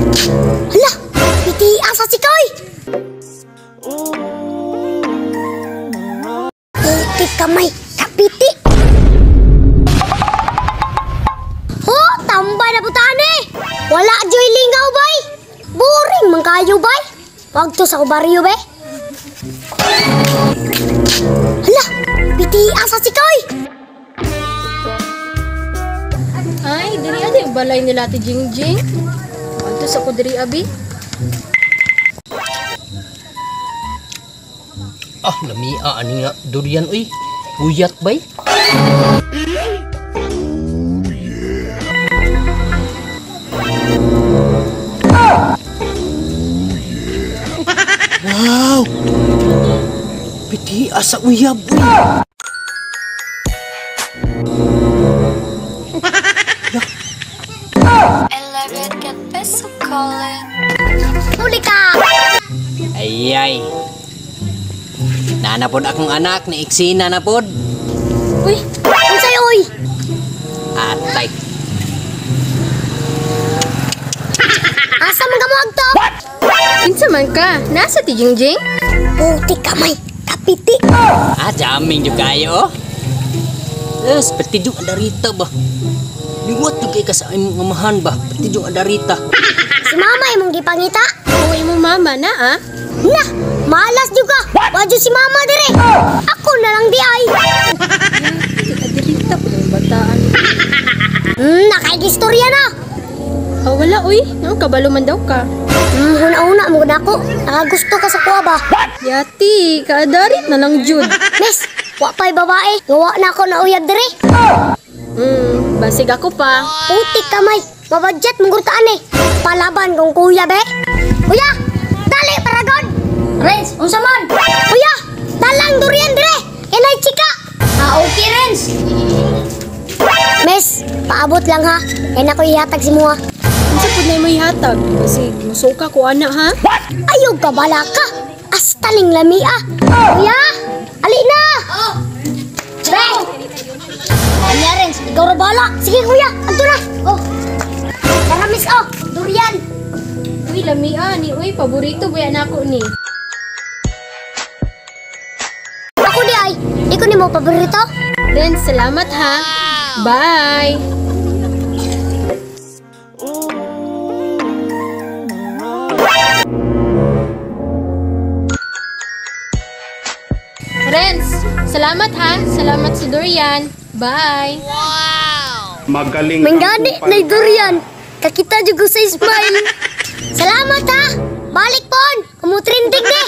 Hala, piti asa si Koy. Putik kamay, kapiti. Oh, tambay na butaan eh. Wala joy lingaw bay. Boring man kayo bay. Wag to sa baryo be. Hala, piti asa si Koy. Ay, diri adi balay nila ti Jingjing. Antos ako diri abi. Ah, lamia ani nga durian uy. Buyat bay. Wow! Piti asa uyab uy. Huli ka. Ayay. Nanapod akong anak ni Iksina na pod. Uy, unsay uy? Atay. Asa man ka mo agto? Kinsa man ka? Nasa ti Jingjing? Putik kamay, kapiti. Ah, jamming juga kayo. Seperti yung adarita ba? Liwat yung kay ka sa imong amahan ba? Seperti yung adarita. Si mama imong gipangita. Uy mo mama na ah. Nah, malas juga. Waju si mama dire. Ako na lang di ay. Adirita po yung bataan. Nakaigistorya na. Ah, wala uy. No, kabalo man daw ka. Huna-huna mo na ako. Nakagusto ka sa kuwa ba? Yati, kaadarit na lang jud. Miss, wa pa'y babae. Gawa na ako na uyab dire. Basig ako pa. Putik kamay. Mabadget mong gurtaan eh. Palaban kong kuya be. Kuya, dali paragon. Renz, unsa man? Kuya, dalang durian dire. Inay chika. Okay Renz. Miss, paabot lang ha. Kaya na ko ihatag si Mua. Unsa pud na mo ihatag? Kasi musuka ko ana ha. Ayaw ka bala ka. Astaling lamia. Kuya, ali na. Be. Anya Renz, ikaw ra bala. Sige kuya, adto na. Tara miss durian. Uy, lamia ni uy paborito buya nako ni. Ako di ay. Di ko ni mo paborito. Then salamat ha. Bye. Renz, salamat ha. Salamat sa durian. Bye. Magaling Menggani na durian. Kakita juga sa smile. Salamat ha. Balik pon. Kamu trending deh.